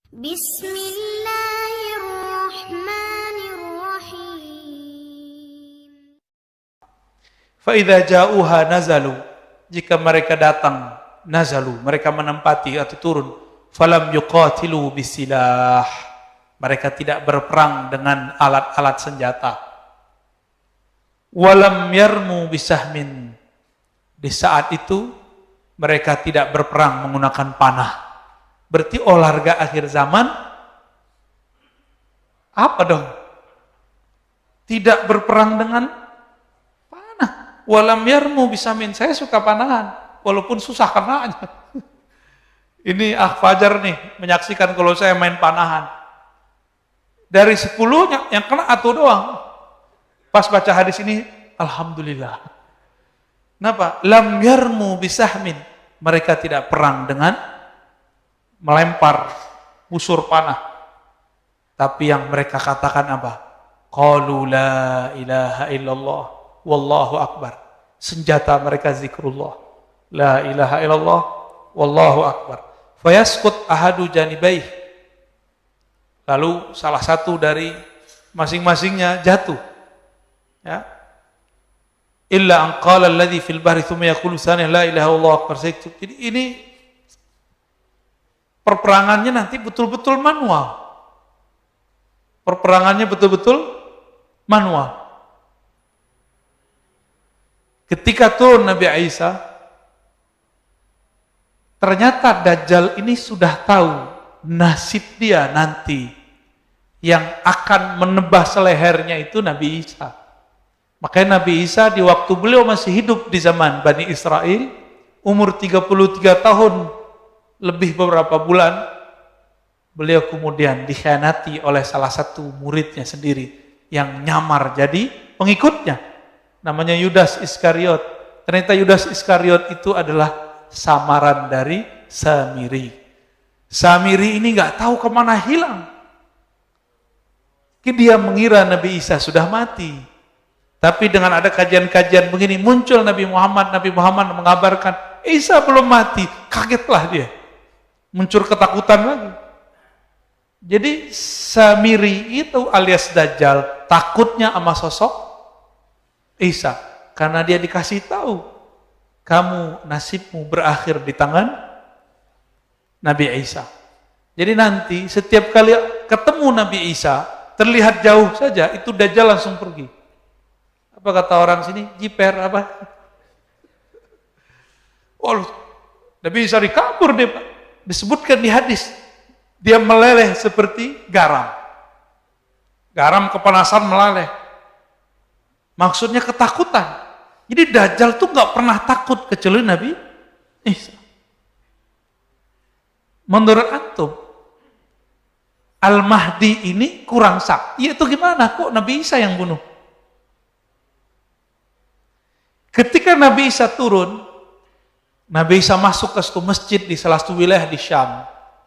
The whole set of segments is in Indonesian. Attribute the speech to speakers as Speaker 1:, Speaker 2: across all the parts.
Speaker 1: Bismillahirrahmanirrahim.
Speaker 2: Fa idza ja'uha nazalu, jika mereka datang, nazalu, mereka menempati atau turun, falam yuqatilu bisilah, mereka tidak berperang dengan alat-alat senjata. Walam yarmu bisahmin, di saat itu mereka tidak berperang menggunakan panah. Berarti olahraga akhir zaman apa dong? Tidak berperang dengan panah. Walam yarmu bisahmin, saya suka panahan walaupun susah kenanya. Ini Fajar nih menyaksikan kalau saya main panahan. Dari 10 yang kena atuh doang. Pas baca hadis ini, alhamdulillah. Kenapa? Lam yarmu bisahmin. Mereka tidak perang dengan melempar busur panah. Tapi yang mereka katakan apa? Qalu la ilaha illallah wallahu akbar. Senjata mereka zikrullah. La ilaha illallah wallahu akbar. Fayaskut ahadu janibaih. Lalu salah satu dari masing-masingnya jatuh. Ya. Illa an qala alladhi fil bahri thumma yaqulu thani la ilaha illallah akbar. Jadi ini perperangannya nanti betul-betul manual. Perperangannya betul-betul manual. Ketika turun Nabi Isa, ternyata Dajjal ini sudah tahu nasib dia nanti. Yang akan menebas lehernya itu Nabi Isa. Makanya Nabi Isa di waktu beliau masih hidup di zaman Bani Israel, umur 33 tahun, lebih beberapa bulan, beliau kemudian dikhianati oleh salah satu muridnya sendiri, yang nyamar jadi pengikutnya. Namanya Yudas Iskariot. Ternyata Yudas Iskariot itu adalah samaran dari Samiri. Samiri ini nggak tahu kemana hilang. Dia mengira Nabi Isa sudah mati. Tapi dengan ada kajian-kajian begini, muncul Nabi Muhammad mengabarkan, Isa belum mati. Kagetlah dia. Muncul ketakutan lagi. Jadi Samiri itu alias Dajjal takutnya sama sosok Isa. Karena dia dikasih tahu, kamu nasibmu berakhir di tangan Nabi Isa. Jadi nanti setiap kali ketemu Nabi Isa, terlihat jauh saja, itu Dajjal langsung pergi. Apa kata orang sini? Jiper apa? Oh, Nabi Isa dikabur dia, Pak. Disebutkan di hadis, dia meleleh seperti garam. Garam kepanasan meleleh. Maksudnya ketakutan. Jadi Dajjal tuh nggak pernah takut kecuali Nabi Isa. Menurut antum, Al-Mahdi ini kurang sakti. Itu gimana? Kok Nabi Isa yang bunuh? Ketika Nabi Isa turun, Nabi Isa masuk ke satu masjid di salah satu wilayah di Syam.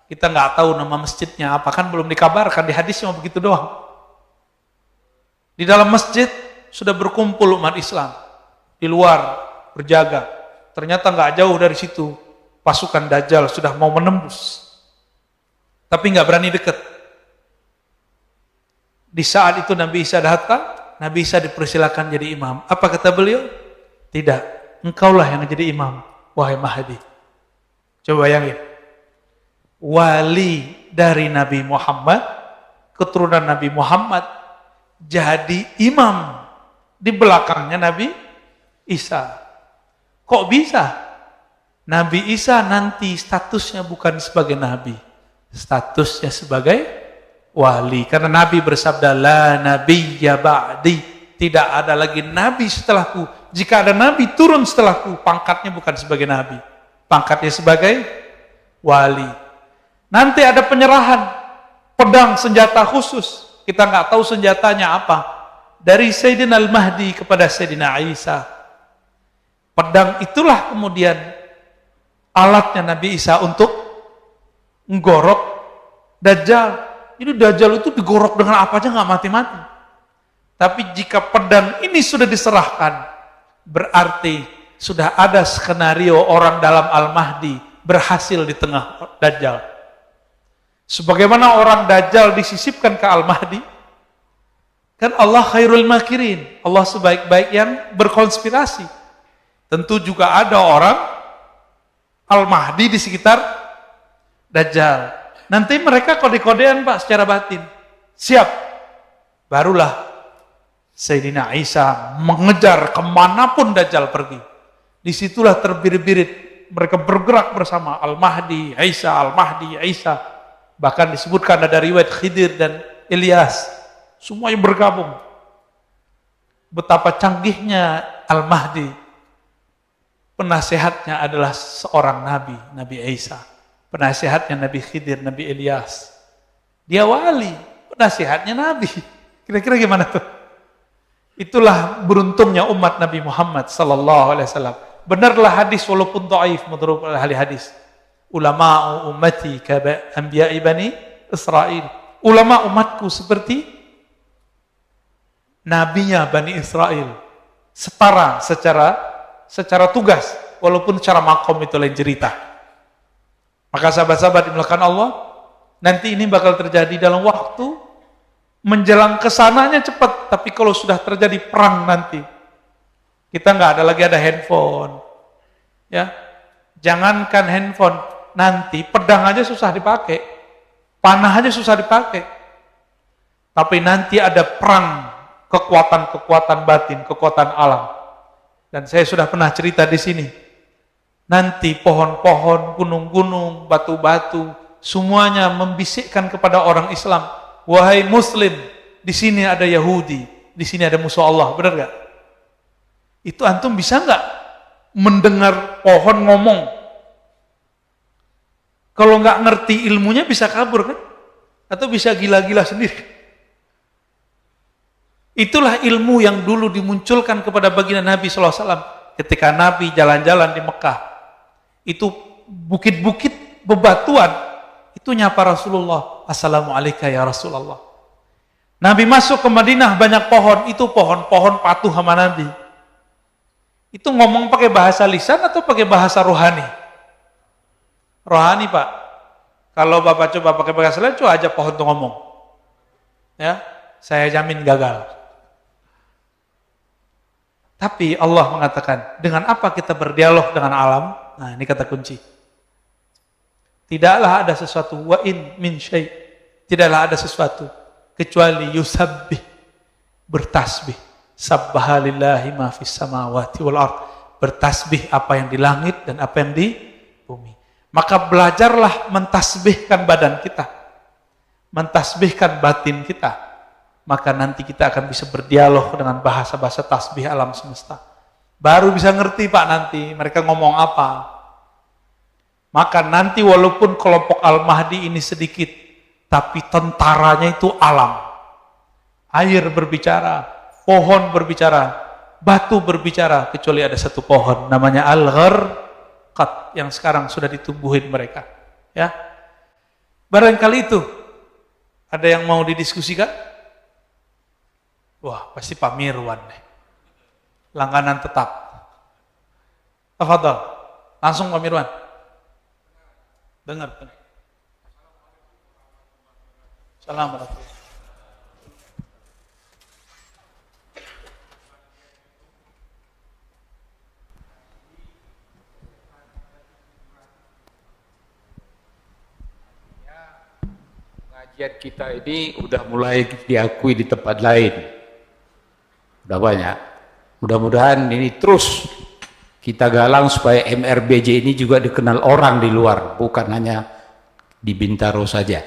Speaker 2: Kita nggak tahu nama masjidnya apa, kan belum dikabarkan, di hadis cuma begitu doang. Di dalam masjid sudah berkumpul umat Islam. Di luar berjaga. Ternyata nggak jauh dari situ pasukan Dajjal sudah mau menembus. Tapi nggak berani dekat. Di saat itu Nabi Isa datang, Nabi Isa dipersilakan jadi imam. Apa kata beliau? Tidak, engkaulah yang jadi imam, wahai Mahdi. Coba bayangin. Wali dari Nabi Muhammad, keturunan Nabi Muhammad, jadi imam di belakangnya Nabi Isa. Kok bisa? Nabi Isa nanti statusnya bukan sebagai nabi, statusnya sebagai wali. Karena Nabi bersabda, la nabiyya ba'di, tidak ada lagi nabi setelahku. Jika ada nabi turun setelahku, pangkatnya bukan sebagai nabi, pangkatnya sebagai wali. Nanti ada penyerahan pedang senjata khusus. Kita nggak tahu senjatanya apa. Dari Sayyidina Al-Mahdi kepada Sayyidina Isa. Pedang itulah kemudian alatnya Nabi Isa untuk menggorok Dajjal. Ini Dajjal itu digorok dengan apa aja nggak mati-mati. Tapi jika pedang ini sudah diserahkan, berarti sudah ada skenario orang dalam Al-Mahdi berhasil di tengah Dajjal. Sebagaimana orang Dajjal disisipkan ke Al-Mahdi, kan Allah khairul makirin, Allah sebaik-baik yang berkonspirasi. Tentu juga ada orang Al-Mahdi di sekitar Dajjal. Nanti mereka kode-kodean Pak secara batin. Siap. Barulah Sayyidina Isa mengejar kemanapun Dajjal pergi. Disitulah terbirit-birit. Mereka bergerak bersama Al-Mahdi, Isa, Al-Mahdi, Isa. Bahkan disebutkan ada riwayat Khidir dan Ilyas. Semuanya bergabung. Betapa canggihnya Al-Mahdi. Penasehatnya adalah seorang nabi, Nabi Isa. Penasehatnya Nabi Khidir, Nabi Ilyas. Dia wali, penasehatnya nabi. Kira-kira gimana tuh? Itulah beruntungnya umat Nabi Muhammad sallallahu alaihi wasallam. Benarlah hadis walaupun dhaif menurut ahli hadis. Ulama ummati ka anbiya'i bani Israil. Ulama umatku seperti nabinya Bani Israel. Setara secara tugas, walaupun secara makom itu lain cerita. Maka sahabat-sahabat dimulakan Allah, nanti ini bakal terjadi dalam waktu menjelang kesananya cepat, tapi kalau sudah terjadi perang nanti, kita nggak ada lagi ada handphone, ya. Jangankan handphone, nanti pedang aja susah dipakai, panah aja susah dipakai. Tapi nanti ada perang, kekuatan-kekuatan batin, kekuatan alam. Dan saya sudah pernah cerita di sini. Nanti pohon-pohon, gunung-gunung, batu-batu, semuanya membisikkan kepada orang Islam, wahai Muslim, di sini ada Yahudi, di sini ada musuh Allah, benar gak? Itu antum bisa nggak mendengar pohon ngomong? Kalau nggak ngerti ilmunya bisa kabur kan? Atau bisa gila-gila sendiri? Itulah ilmu yang dulu dimunculkan kepada baginda Nabi SAW ketika Nabi jalan-jalan di Mekah. Itu bukit-bukit bebatuan, itu nyapa Rasulullah, Assalamualaikum ya Rasulullah. Nabi masuk ke Madinah banyak pohon, itu pohon-pohon patuh sama Nabi. Itu ngomong pakai bahasa lisan atau pakai bahasa rohani? Rohani Pak. Kalau Bapak coba pakai bahasa lisan, coba aja pohon tuh ngomong. Ya, saya jamin gagal. Tapi Allah mengatakan, dengan apa kita berdialog dengan alam? Nah, ini kata kunci. Tidaklah ada sesuatu, wa in min syai', tidaklah ada sesuatu kecuali yusabbih, bertasbih. Sabbaha lillahi ma fis samawati wal ard. Bertasbih apa yang di langit dan apa yang di bumi. Maka belajarlah mentasbihkan badan kita, mentasbihkan batin kita. Maka nanti kita akan bisa berdialog dengan bahasa-bahasa tasbih alam semesta. Baru bisa ngerti Pak nanti mereka ngomong apa. Maka nanti walaupun kelompok Al-Mahdi ini sedikit, tapi tentaranya itu alam. Air berbicara, pohon berbicara, batu berbicara, kecuali ada satu pohon namanya Al-Gharqad yang sekarang sudah ditumbuhin mereka. Ya, barangkali itu ada yang mau didiskusikan? Wah, pasti Pak Mirwan nih. Langganan tetap. Tafadhol. Langsung Pak Mirwan. Dengar. Assalamualaikum.
Speaker 1: Pengajian kita ini udah mulai diakui di tempat lain. Udah banyak. Mudah-mudahan ini terus kita galang supaya MRBJ ini juga dikenal orang di luar, bukan hanya di Bintaro saja.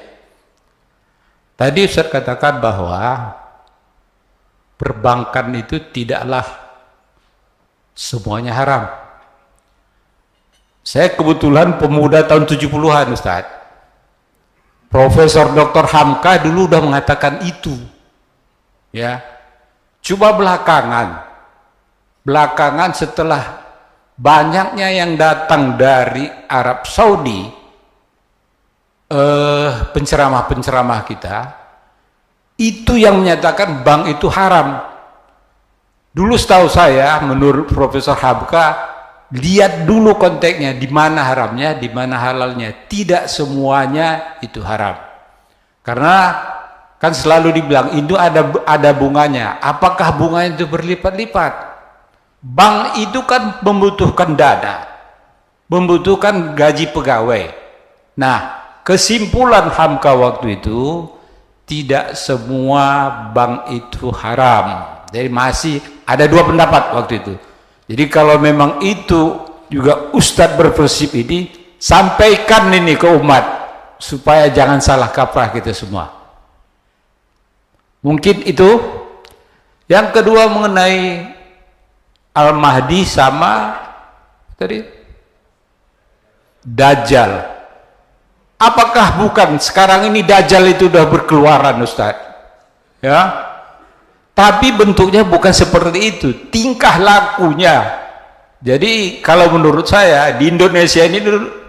Speaker 1: Tadi Ustaz katakan bahwa perbankan itu tidaklah semuanya haram. Saya kebetulan pemuda tahun 70-an Ustaz. Profesor Dr. Hamka dulu udah mengatakan itu. Ya. Coba belakangan setelah banyaknya yang datang dari Arab Saudi, penceramah-penceramah kita, itu yang menyatakan bank itu haram. Dulu setahu saya, menurut Profesor Hamka, lihat dulu konteksnya, di mana haramnya, di mana halalnya. Tidak semuanya itu haram. Karena kan selalu dibilang itu ada bunganya. Apakah bunganya itu berlipat-lipat? Bank itu kan membutuhkan dana, membutuhkan gaji pegawai. Nah, kesimpulan Hamka waktu itu, tidak semua bank itu haram. Jadi masih ada dua pendapat waktu itu. Jadi kalau memang itu juga Ustadz berprinsip ini, sampaikan ini ke umat supaya jangan salah kaprah kita semua. Mungkin itu. Yang kedua mengenai Al-Mahdi sama tadi Dajjal. Apakah bukan sekarang ini Dajjal itu sudah berkeluaran, Ustaz? Ya. Tapi bentuknya bukan seperti itu, tingkah lakunya. Jadi kalau menurut saya di Indonesia ini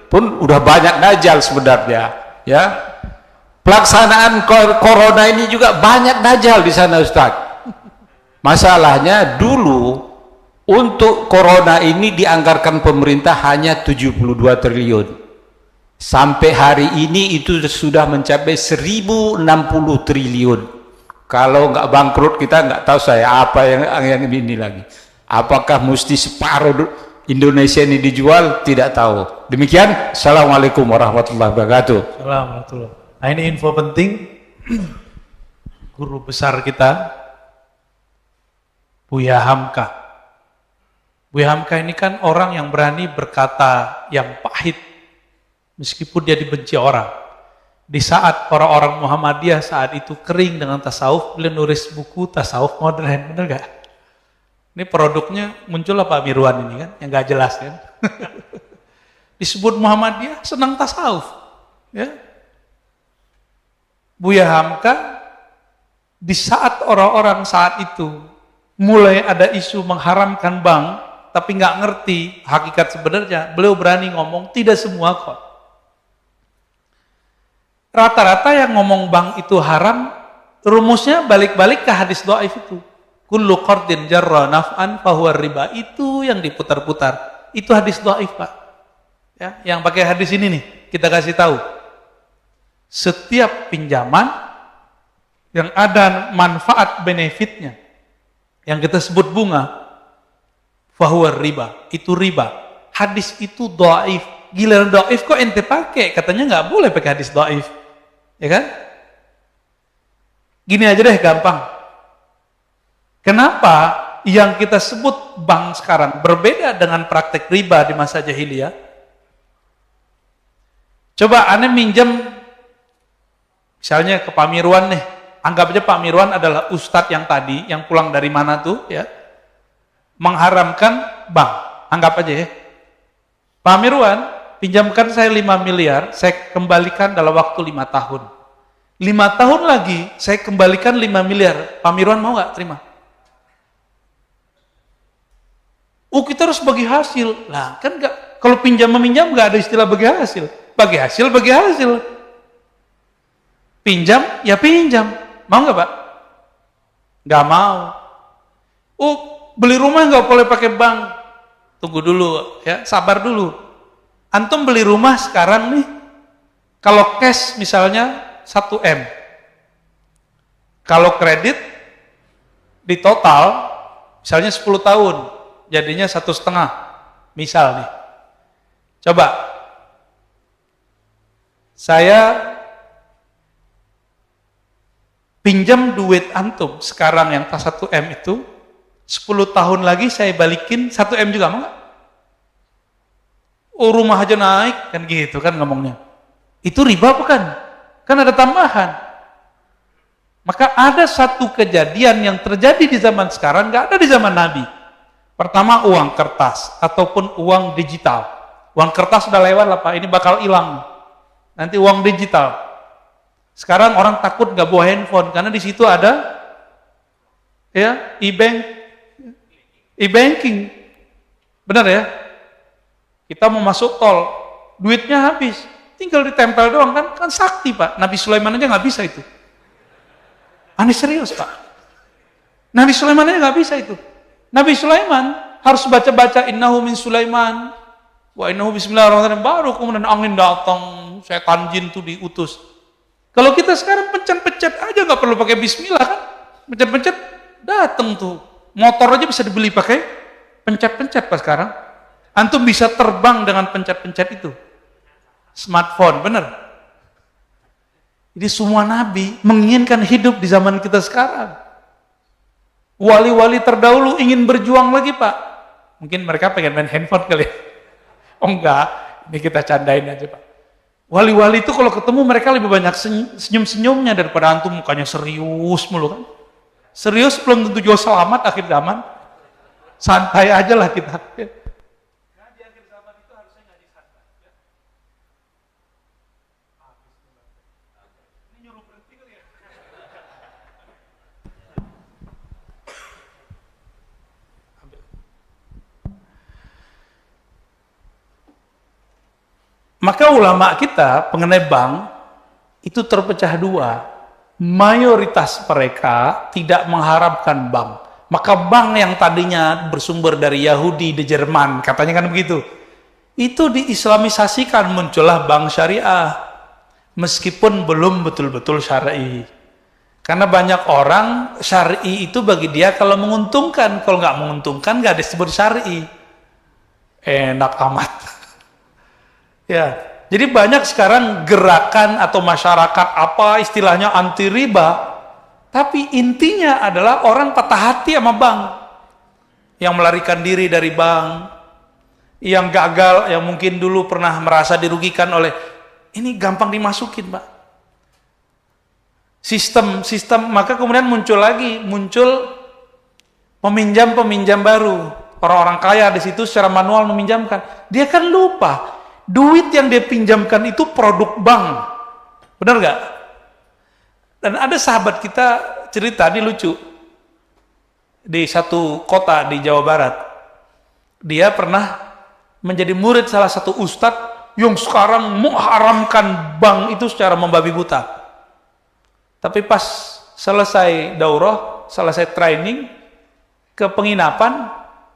Speaker 1: pun udah banyak Dajjal sebenarnya, ya. Pelaksanaan corona ini juga banyak Dajjal di sana, Ustaz. Masalahnya dulu untuk corona ini dianggarkan pemerintah hanya 72 triliun. Sampai hari ini itu sudah mencapai 1060 triliun. Kalau nggak bangkrut kita nggak tahu saya apa yang ini lagi. Apakah mesti separuh Indonesia ini dijual? Tidak tahu. Demikian. Assalamualaikum warahmatullahi wabarakatuh.
Speaker 2: Assalamualaikum. Nah, ini info penting. Guru besar kita, Buya Hamka. Buya Hamka ini kan orang yang berani berkata yang pahit, meskipun dia dibenci orang. Di saat orang-orang Muhammadiyah saat itu kering dengan tasawuf, beliau nulis buku tasawuf modern, bener gak? Ini produknya muncul Pak Mirwan ini kan, yang gak jelas kan. Disebut Muhammadiyah senang tasawuf. Ya. Buya Hamka, di saat orang-orang saat itu mulai ada isu mengharamkan bank, tapi nggak ngerti hakikat sebenarnya, beliau berani ngomong tidak semua kok. Rata-rata yang ngomong bank itu haram, rumusnya balik-balik ke hadis dhaif itu. Kullu qardin jarra naf'an fahuwa riba. Itu yang diputar-putar. Itu hadis dhaif, Pak. Ya, yang pakai hadis ini nih, kita kasih tahu. Setiap pinjaman yang ada manfaat benefitnya, yang kita sebut bunga, fahuwa riba, itu riba. Hadis itu dhaif. Giliran dhaif kok ente pakai? Katanya nggak boleh pakai hadis dhaif. Ya kan? Gini aja deh gampang. Kenapa yang kita sebut bank sekarang berbeda dengan praktek riba di masa jahiliyah? Coba aneh minjem misalnya ke Pak Mirwan nih. Anggap aja Pak Mirwan adalah ustadz yang tadi, yang pulang dari mana tuh ya, mengharamkan bank. Anggap aja ya. Pak Mirwan, pinjamkan saya 5 miliar, saya kembalikan dalam waktu 5 tahun. 5 tahun lagi, saya kembalikan 5 miliar. Pak Mirwan mau nggak terima? Kita harus bagi hasil. Lah, kan nggak, kalau pinjam-meminjam nggak ada istilah bagi hasil. Bagi hasil, bagi hasil. Pinjam, ya pinjam. Mau nggak, Pak? Nggak mau. Beli rumah nggak boleh pakai bank. Tunggu dulu, ya, sabar dulu. Antum beli rumah sekarang nih, kalau cash misalnya 1 M. Kalau kredit di total, misalnya 10 tahun, jadinya 1,5. Misal nih. Coba. Saya pinjam duit antum sekarang yang 1 M itu, 10 tahun lagi saya balikin 1 M juga, mau nggak? Rumah aja naik, kan gitu kan ngomongnya. Itu riba bukan? Kan ada tambahan. Maka ada satu kejadian yang terjadi di zaman sekarang, nggak ada di zaman Nabi. Pertama, uang kertas ataupun uang digital. Uang kertas sudah lewat lah Pak, ini bakal hilang. Nanti uang digital. Sekarang orang takut nggak bawa handphone karena di situ ada ya e-banking. Benar ya? Kita mau masuk tol, duitnya habis, tinggal ditempel doang kan sakti Pak. Nabi Sulaiman aja nggak bisa itu. Aneh serius Pak. Nabi Sulaiman aja nggak bisa itu. Nabi Sulaiman harus baca-baca innahu min Sulaiman wa innahu bismillahirrahmanirrahim, baru kemudian angin datang, setan jin itu diutus. Kalau kita sekarang pencet-pencet aja, nggak perlu pakai bismillah kan? Pencet-pencet, datang tuh. Motor aja bisa dibeli pakai pencet-pencet pas sekarang. Antum bisa terbang dengan pencet-pencet itu. Smartphone, bener. Jadi semua nabi menginginkan hidup di zaman kita sekarang. Wali-wali terdahulu ingin berjuang lagi, Pak. Mungkin mereka pengen main handphone kali ya. Oh enggak, ini kita candain aja, Pak. Wali-wali itu kalau ketemu mereka lebih banyak senyum-senyumnya daripada antum mukanya serius mulu kan. Serius belum tentu juga selamat akhir zaman. Santai aja lah kita. Nah, di akhir zaman itu harusnya ngaji santai. Ini nyuruh berhenti kali ya. Maka ulama kita mengenai bank itu terpecah dua. Mayoritas mereka tidak mengharapkan bank. Maka bank yang tadinya bersumber dari Yahudi di Jerman, katanya kan begitu, itu diislamisasikan, muncullah bank syariah. Meskipun belum betul-betul syar'i. Karena banyak orang syar'i itu bagi dia kalau menguntungkan, kalau nggak menguntungkan nggak disebut syar'i. Enak amat. Ya, jadi banyak sekarang gerakan atau masyarakat apa istilahnya anti riba, tapi intinya adalah orang patah hati sama bank, yang melarikan diri dari bank, yang gagal, yang mungkin dulu pernah merasa dirugikan oleh ini gampang dimasukin, Pak. Sistem, maka kemudian muncul peminjam baru, orang-orang kaya di situ secara manual meminjamkan, dia kan lupa. Duit yang dia pinjamkan itu produk bank. Benar gak? Dan ada sahabat kita cerita, ini lucu. Di satu kota di Jawa Barat. Dia pernah menjadi murid salah satu ustadz yang sekarang mengharamkan bank itu secara membabi buta. Tapi pas selesai daurah, selesai training, ke penginapan,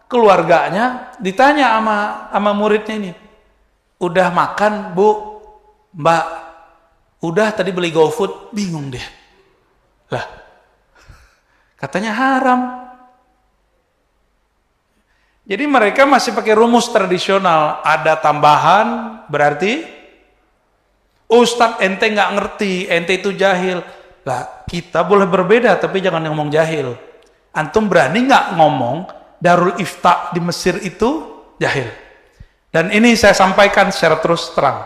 Speaker 2: keluarganya ditanya sama muridnya ini, udah makan bu, mbak? Udah tadi beli GoFood, bingung deh. Lah, katanya haram. Jadi mereka masih pakai rumus tradisional, ada tambahan berarti ustadz ente nggak ngerti, ente itu jahil. Lah, kita boleh berbeda tapi jangan ngomong jahil. Antum berani nggak ngomong Darul Ifta di Mesir itu jahil? Dan ini saya sampaikan secara terus terang.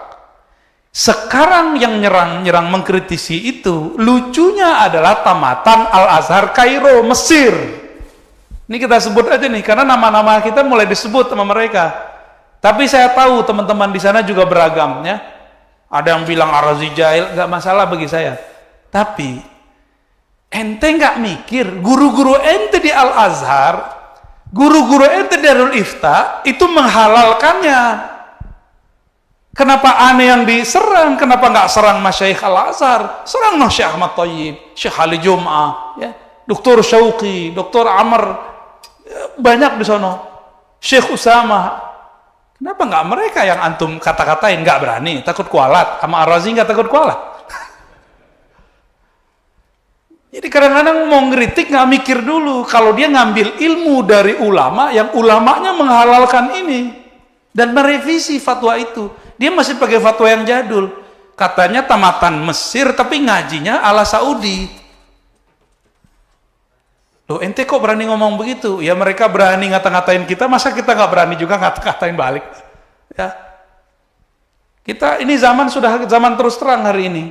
Speaker 2: Sekarang yang nyerang mengkritisi itu, lucunya adalah tamatan Al-Azhar Kairo, Mesir. Ini kita sebut aja nih, karena nama-nama kita mulai disebut sama mereka. Tapi saya tahu teman-teman di sana juga beragam, ya. Ada yang bilang Ar-Razi jahil, nggak masalah bagi saya. Tapi ente nggak mikir, guru-guru ente di Al-Azhar, guru-guru ente Darul Ifta itu menghalalkannya. Kenapa aneh yang diserang? Kenapa nggak serang Masyaikh Al-Azhar? Serang Syekh Ahmad Thayyib, Syekh Ali Jum'ah, ya, Dr. Syauqi, Dr. Amr, banyak di sana. Syekh Usama. Kenapa nggak mereka yang antum kata-katain? Nggak berani, takut kualat. Sama Ar-Razi nggak takut kualat. Jadi kadang-kadang mau ngeritik nggak mikir dulu. Kalau dia ngambil ilmu dari ulama, yang ulamanya menghalalkan ini dan merevisi fatwa itu, dia masih pakai fatwa yang jadul. Katanya tamatan Mesir tapi ngajinya ala Saudi. Loh, ente kok berani ngomong begitu? Ya mereka berani ngata-ngatain kita, masa kita nggak berani juga ngata-ngatain balik? Ya, kita ini sudah zaman terus terang hari ini.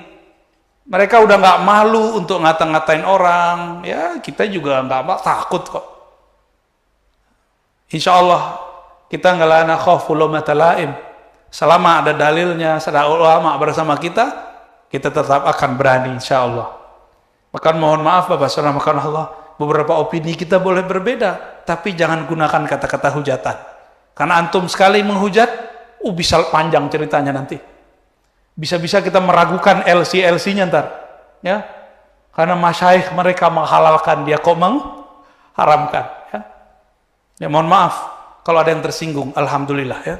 Speaker 2: Mereka udah nggak malu untuk ngata-ngatain orang, ya kita juga nggak takut kok. Insya Allah kita nggak lana khawful laumata laim. Selama ada dalilnya, ada ulama bersama kita tetap akan berani insya Allah. Maka mohon maaf Bapak Saudara, Allah, beberapa opini kita boleh berbeda, tapi jangan gunakan kata-kata hujatan. Karena antum sekali menghujat, bisa panjang ceritanya nanti. Bisa-bisa kita meragukan LC-nya ntar, ya, karena masyaikh mereka menghalalkan, dia kok mengharamkan, ya. Ya mohon maaf kalau ada yang tersinggung, alhamdulillah, ya.